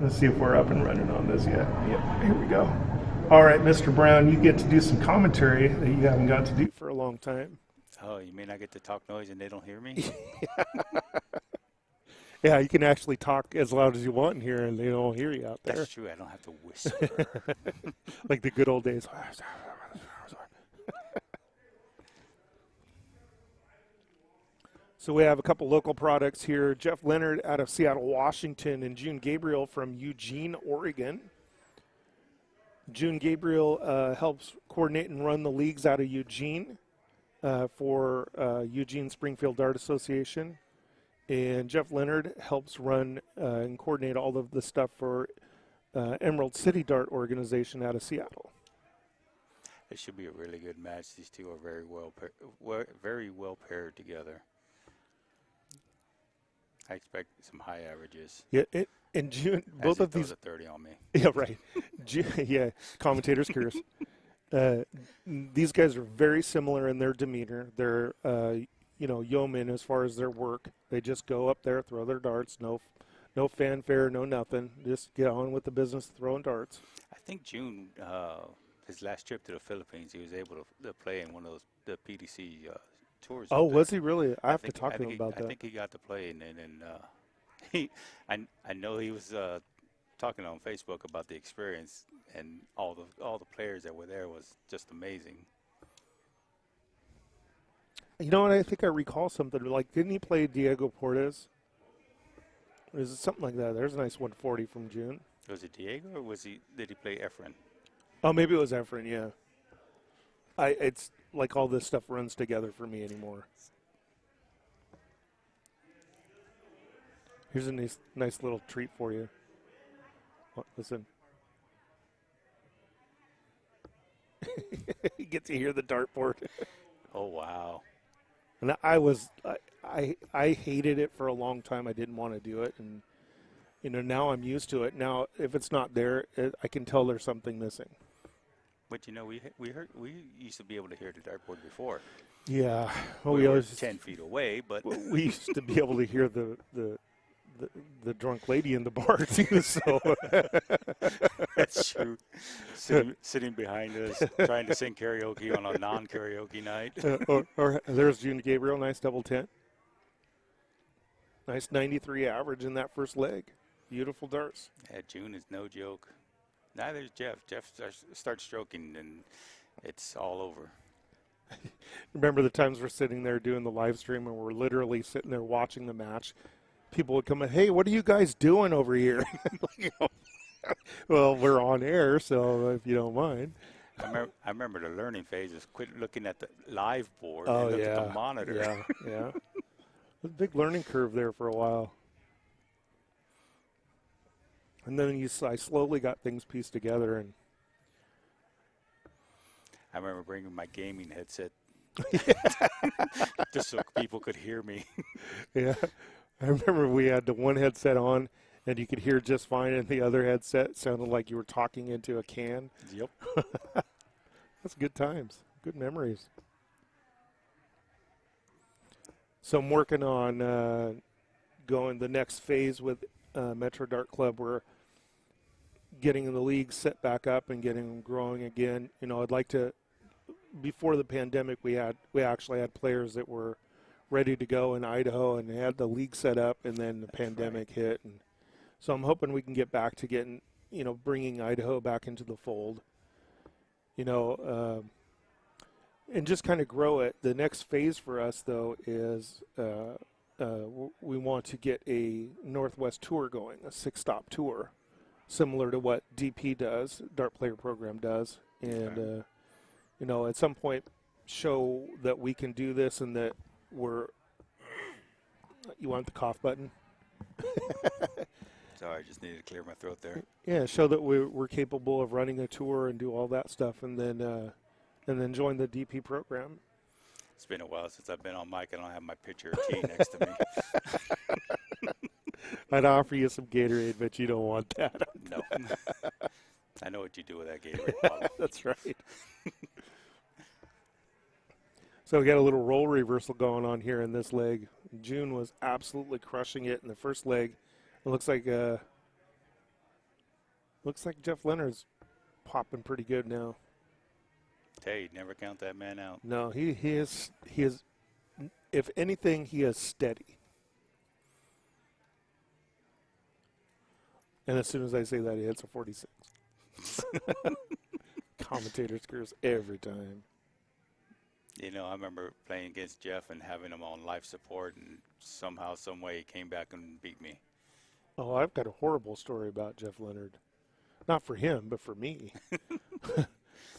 Let's see if we're up and running on this yet. Yep, here we go. All right, Mr. Brown, you get to do some commentary that you haven't got to do for a long time. Oh, you mean I get to talk noise and they don't hear me? Yeah, you can actually talk as loud as you want in here, and they don't hear you out there. That's true. I don't have to whisper. Like the good old days. So we have a couple local products here. Jeff Leonard out of Seattle, Washington, and June Gabriel from Eugene, Oregon. June Gabriel helps coordinate and run the leagues out of Eugene for Eugene Springfield Dart Association. And Jeff Leonard helps run and coordinate all of the stuff for Emerald City Dart Organization out of Seattle. It should be a really good match. These two are very well paired together. I expect some high averages. Yeah, in June, both of these. A 30 on me. Yeah, right. Yeah, commentators curious. These guys are very similar in their demeanor. They're, yeomen as far as their work. They just go up there, throw their darts. No fanfare, no nothing. Just get on with the business, throwing darts. I think June, his last trip to the Philippines, he was able to play in one of those the PDC tours. Oh, was he really? I have to talk to him about that. I think he got to play, and I know he was talking on Facebook about the experience, and all the players that were there was just amazing. You know what? I think I recall something like, didn't he play Diego Portes? Or is it something like that? There's a nice 140 from June. Was it Diego, or did he play Efren? Oh, maybe it was Efren. Yeah. It's like all this stuff runs together for me anymore. Here's a nice little treat for you. Oh, listen. You get to hear the dartboard. Oh, wow. And I hated it for a long time. I didn't want to do it, and now I'm used to it. Now, if it's not there, I can tell there's something missing. But we used to be able to hear the dartboard before. Yeah, well, we were 10 feet away, but we used to be able to hear the drunk lady in the bar too. So that's true. Sitting behind us, trying to sing karaoke on a non-karaoke night. Or there's June Gabriel, nice double 10. Nice 93 average in that first leg. Beautiful darts. Yeah, June is no joke. Neither is Jeff. Jeff starts stroking, and it's all over. Remember the times we're sitting there doing the live stream, and we're literally sitting there watching the match. People would come in, hey, what are you guys doing over here? Well, we're on air, so if you don't mind. I remember the learning phase is quit looking at the live board and look at the monitor. Yeah. A big learning curve there for a while. And then I slowly got things pieced together. And I remember bringing my gaming headset just so people could hear me. Yeah. I remember we had the one headset on, and you could hear just fine, and the other headset sounded like you were talking into a can. Yep. That's good times. Good memories. So I'm working on going the next phase with Metro Dart Club. We're getting the league set back up and getting them growing again. I'd like to, before the pandemic, we actually had players that were ready to go in Idaho and had the league set up, and then the pandemic hit. And so I'm hoping we can get back to getting, bringing Idaho back into the fold, and just kind of grow it. The next phase for us, though, is we want to get a Northwest tour going, a 6-stop tour, similar to what DP does, Dart Player Program does. And, at some point show that we can do this and that you want the cough button? Sorry, I just needed to clear my throat there. Yeah, show that we're capable of running a tour and do all that stuff, and then join the DP program. It's been a while since I've been on mic. I don't have my pitcher or tee next to me. I'd offer you some Gatorade, but you don't want that. No. I know what you do with that Gatorade bottle. That's right. So we got a little role reversal going on here in this leg. June was absolutely crushing it in the first leg. It looks like Looks like Jeff Leonard's popping pretty good now. Hey, never count that man out. No, he is, if anything, he is steady. And as soon as I say that, he hits a 46. Commentator screws every time. You know, I remember playing against Jeff and having him on life support, and somehow, some way, he came back and beat me. Oh, I've got a horrible story about Jeff Leonard. Not for him, but for me.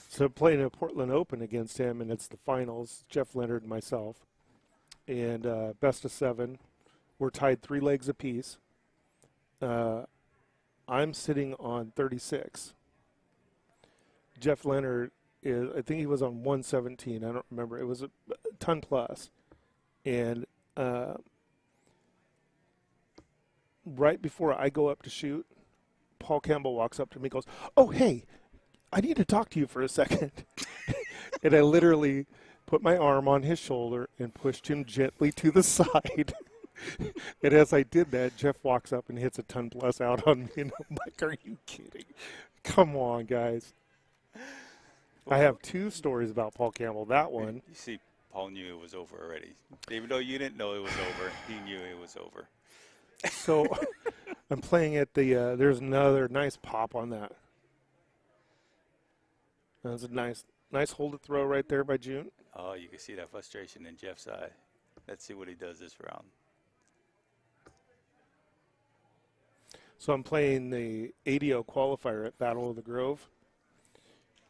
So playing a Portland Open against him, and it's the finals, Jeff Leonard and myself. And best of 7. We're tied 3 legs apiece. I'm sitting on 36. Jeff Leonard is, I think he was on 117. I don't remember. It was a ton plus. And right before I go up to shoot, Paul Campbell walks up to me and goes, "Oh, hey, I need to talk to you for a second." And I literally put my arm on his shoulder and pushed him gently to the side. And as I did that, Jeff walks up and hits a ton plus out on me. And I'm like, are you kidding? Come on, guys. I have 2 stories about Paul Campbell. That one. You see, Paul knew it was over already. Even though you didn't know it was over, he knew it was over. So I'm playing at the, there's another nice pop on that. That's a nice hold to throw right there by June. Oh, you can see that frustration in Jeff's eye. Let's see what he does this round. So I'm playing the ADO qualifier at Battle of the Grove.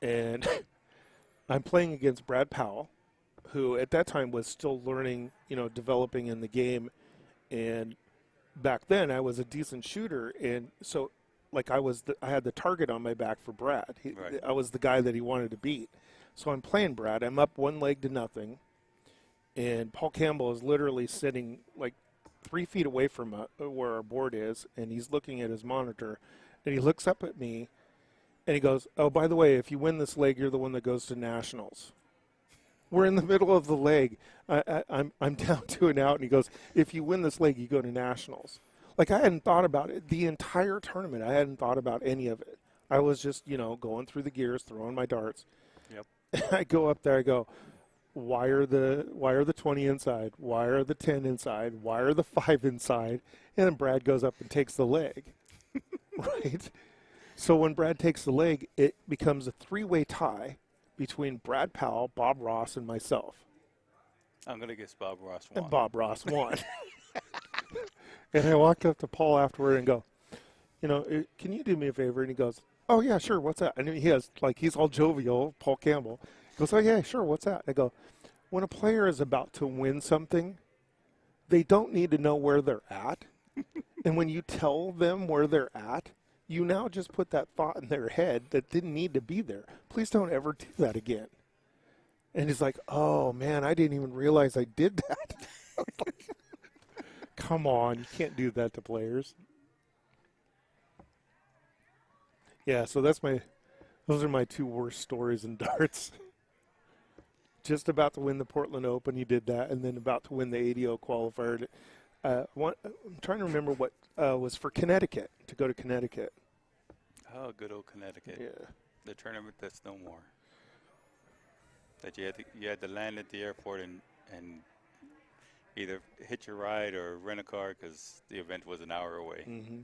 And I'm playing against Brad Powell, who at that time was still learning, developing in the game. And back then I was a decent shooter. And so like I had the target on my back for Brad. Right. I was the guy that he wanted to beat. So I'm playing Brad. I'm up 1 leg to nothing. And Paul Campbell is literally sitting like 3 feet away from where our board is, and he's looking at his monitor, and he looks up at me, and he goes, "Oh, by the way, if you win this leg, you're the one that goes to nationals." We're in the middle of the leg. I'm down 2 and out, and he goes, "If you win this leg, you go to nationals." Like, I hadn't thought about it the entire tournament. I hadn't thought about any of it. I was just, going through the gears, throwing my darts. Yep. I go up there, I go, wire the 20 inside, wire the 10 inside, wire the 5 inside, and then Brad goes up and takes the leg. Right? So when Brad takes the leg, it becomes a 3-way tie between Brad Powell, Bob Ross, and myself. I'm going to guess Bob Ross won. And Bob Ross won. And I walked up to Paul afterward and go, "Can you do me a favor?" And he goes, "Oh, yeah, sure, what's that?" And he's all jovial, Paul Campbell. He goes, "Oh, yeah, sure, what's that?" I go, "When a player is about to win something, they don't need to know where they're at. And when you tell them where they're at, you now just put that thought in their head that didn't need to be there. Please don't ever do that again." And he's like, "Oh, man, I didn't even realize I did that." Come on, you can't do that to players. Yeah, so those are my 2 worst stories in darts. Just about to win the Portland Open, he did that, and then about to win the ADO qualifier. I'm trying to remember what was for Connecticut, to go to Connecticut. Oh, good old Connecticut. Yeah. The tournament that's no more. That you had to land at the airport and either hitch a ride or rent a car because the event was an hour away. Mm-hmm.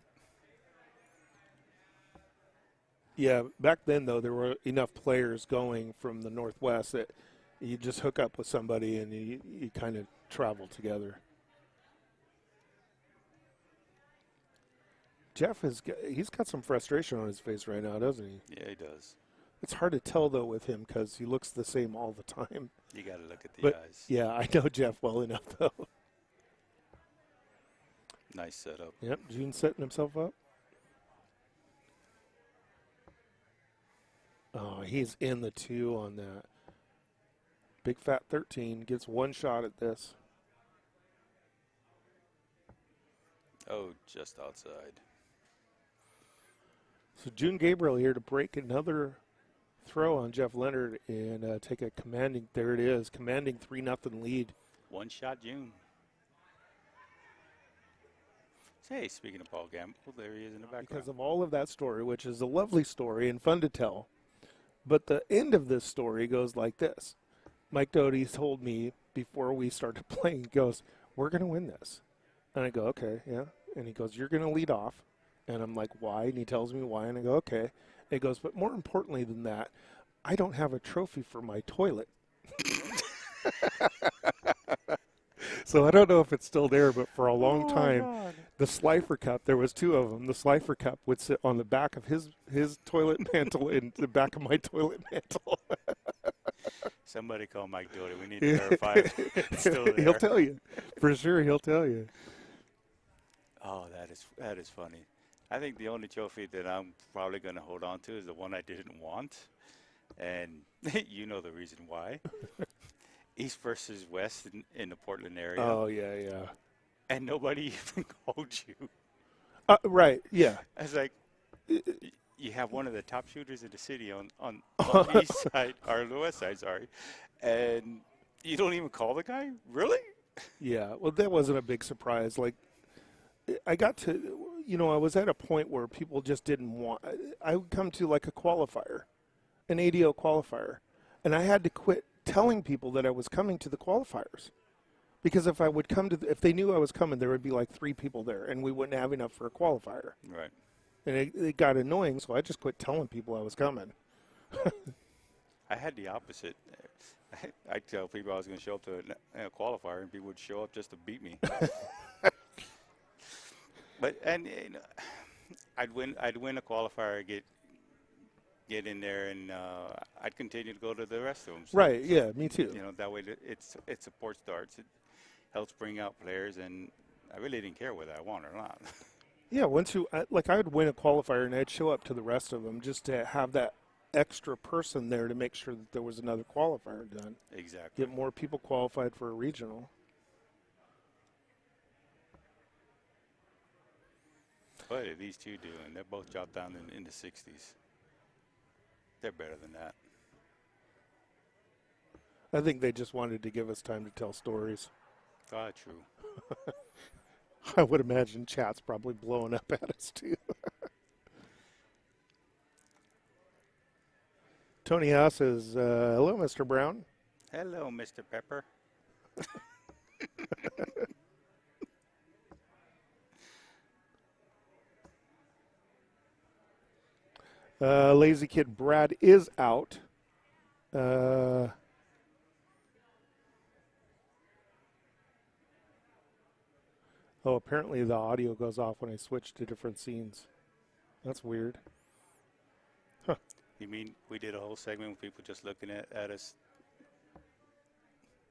Yeah, back then, though, there were enough players going from the Northwest that you just hook up with somebody and you kind of travel together. Jeff he's got some frustration on his face right now, doesn't he? Yeah, he does. It's hard to tell, though, with him because he looks the same all the time. You got to look at the But, eyes. yeah, I know Jeff well enough, though. Nice setup. Yep, June's setting himself up. Oh, he's in the 2 on that. Big Fat 13 gets 1 shot at this. Oh, just outside. So June Gabriel here to break another throw on Jeff Leonard and take a commanding 3-0 lead. 1 shot June. Hey, speaking of Paul Gamble, there he is in the background. because of all of that story, which is a lovely story and fun to tell. But the end of this story goes like this. Mike Doty told me before we started playing, he goes, we're going to win this. And I go, okay, yeah. And he goes, you're going to lead off. And I'm like, why? And he tells me why. And I go, okay. And he goes, but more importantly than that, I don't have a trophy for my toilet. So I don't know if it's still there, but for a long time, the Slifer Cup, there was two of them. The Slifer Cup would sit on the back of his toilet mantle and the back of my toilet mantle. Somebody call Mike Doty. We need to verify if it's still there. He'll tell you. For sure, he'll tell you. Oh, that is funny. I think the only trophy that I'm probably going to hold on to is the one I didn't want. And you know the reason why. East versus West in the Portland area. Oh, yeah, yeah. And nobody even called you. Right, yeah. I was like, you have one of the top shooters in the city on the east side, or the west side, sorry. And you don't even call the guy? Really? Yeah, well, that wasn't a big surprise. Like, I got to, I was at a point where people just didn't want, I would come to like a qualifier, an ADO qualifier, and I had to quit telling people that I was coming to the qualifiers. Because if I would come to, if they knew I was coming, there would be like 3 people there, and we wouldn't have enough for a qualifier. Right. And it got annoying, so I just quit telling people I was coming. I had the opposite. I tell people I was going to show up to a qualifier, and people would show up just to beat me. I'd win a qualifier, get in there, and I'd continue to go to the rest of them. So, Right? Yeah, me too. That way it supports darts. It helps bring out players, and I really didn't care whether I won or not. Yeah, I would win a qualifier and I'd show up to the rest of them just to have that extra person there to make sure that there was another qualifier done. Exactly. Get more people qualified for a regional. But these two do, and they're both dropped down in the 60s. They're better than that. I think they just wanted to give us time to tell stories. Ah, true. I would imagine chat's probably blowing up at us too. Tony House says, hello, Mr. Brown. Hello, Mr. Pepper. Lazy Kid Brad is out. Apparently the audio goes off when I switch to different scenes. That's weird. Huh. You mean we did a whole segment with people just looking at us?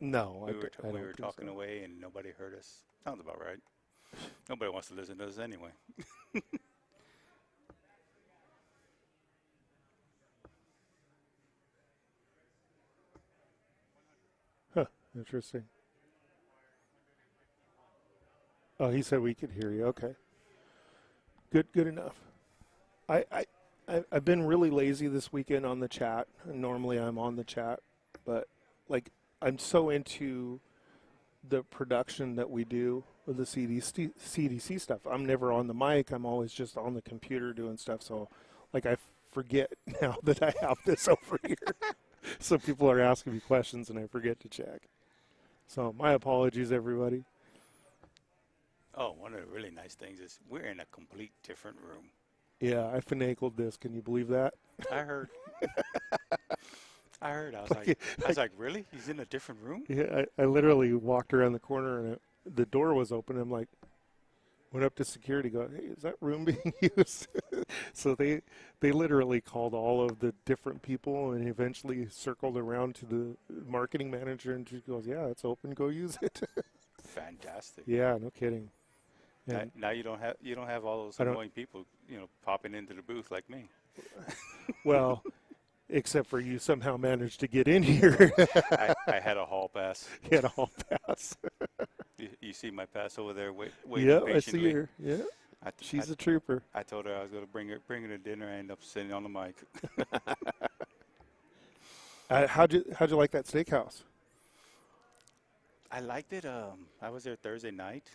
No, We were talking away and nobody heard us. Sounds about right. Nobody wants to listen to us anyway. Huh, interesting. Oh, he said we could hear you. Okay. Good enough. I've been really lazy this weekend on the chat. Normally I'm on the chat, but like I'm so into the production that we do with the CDC stuff. I'm never on the mic. I'm always just on the computer doing stuff. So like I forget now that I have this over here. So people are asking me questions and I forget to check. So my apologies, everybody. Oh, one of the really nice things is we're in a complete different room. Yeah, I finagled this. Can you believe that? I heard. I was like, really? He's in a different room? Yeah, I literally walked around the corner and the door was open. I'm like, went up to security, go, hey, is that room being used? So they literally called all of the different people and eventually circled around to the marketing manager and she goes, yeah, it's open, go use it. Fantastic. Yeah, no kidding. Now you don't have all those annoying people, popping into the booth like me. Well, except for you somehow managed to get in here. I had a hall pass. You had a hall pass. You see my pass over there waiting Yeah, patiently. I see her. Yeah, she's a trooper. I told her I was going to bring her to dinner. I ended up sitting on the mic. How'd you like that steakhouse? I liked it. I was there Thursday night,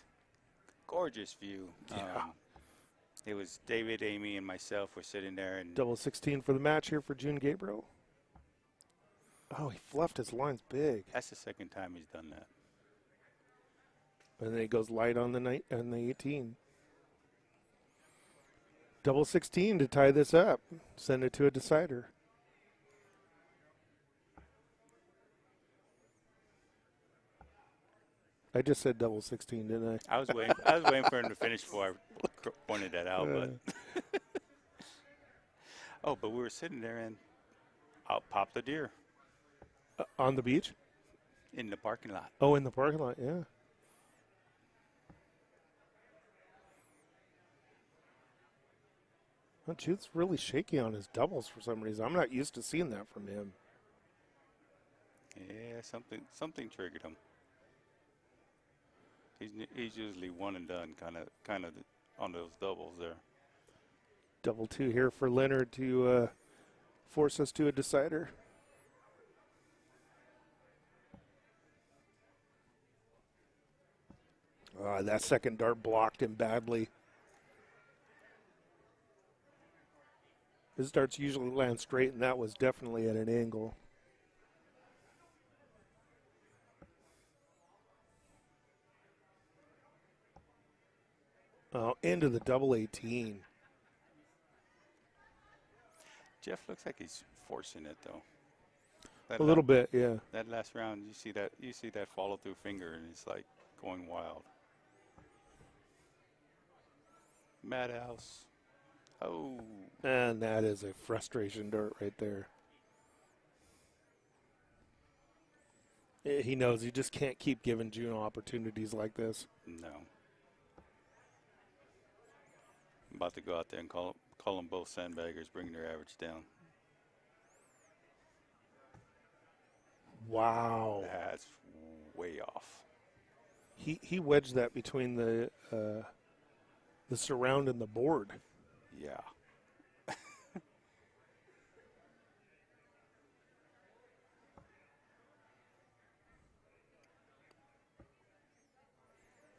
gorgeous view. Yeah. It was David, Amy, and myself were sitting there, and Double 16 for the match here for June Gabriel. Oh, he fluffed his lines big. that's the second time he's done that. And then he goes light on the night on the 18. Double 16 to tie this up. Send it to a decider. I just said double 16, didn't I? I was waiting for him to finish before I pointed that out. But but we were sitting there, and out popped the deer On the beach? in the parking lot. Oh, in the parking lot, yeah. Well, Jude's really shaky on his doubles for some reason. I'm not used to seeing that from him. Yeah, something triggered him. He's usually one and done, kind of on those doubles there. Double 2 here for Leonard to force us to a decider. That second dart blocked him badly. His darts usually land straight, and that was definitely at an angle. Oh, into the double 18. Jeff looks like he's forcing it though. A little bit, yeah. That last round, you see that follow through finger, and it's like going wild. Madhouse. Oh. And that is a frustration dart right there. He knows he just can't keep giving Juno opportunities like this. No. I'm about to go out there and call them both sandbaggers, bringing their average down. Wow. That's way off. He wedged that between the surround and the board. Yeah.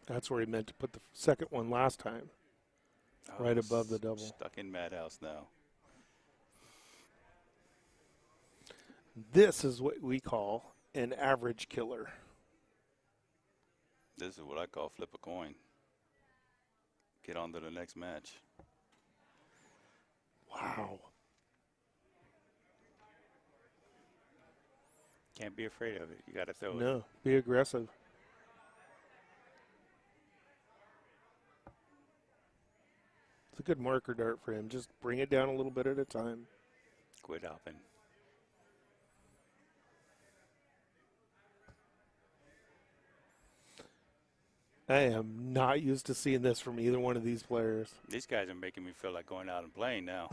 That's where he meant to put the second one last time. Right above the double. Stuck in Madhouse now. This is what we call an average killer. This is what I call flip a coin. Get on to the next match. Wow. Can't be afraid of it. You got to throw it. No, be aggressive. It's a good marker dart for him. Just bring it down a little bit at a time. Quit hopping. I am not used to seeing this from either one of these players. These guys are making me feel like going out and playing now.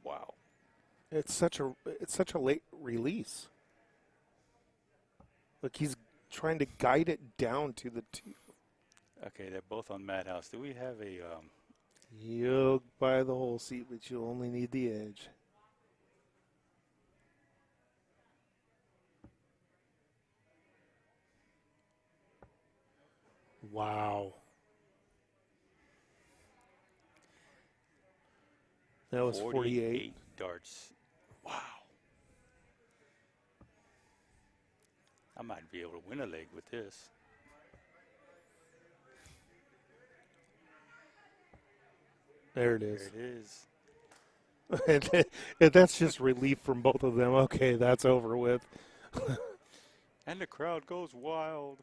Wow. It's such a late release. Look, he's trying to guide it down to the two. Okay, they're both on Madhouse. Do we have a You'll buy the whole seat, but you'll only need the edge. Wow. That was 48. darts. Wow. I might be able to win a leg with this. There it is. There it is. And that's just relief from both of them. Okay, that's over with. And the crowd goes wild.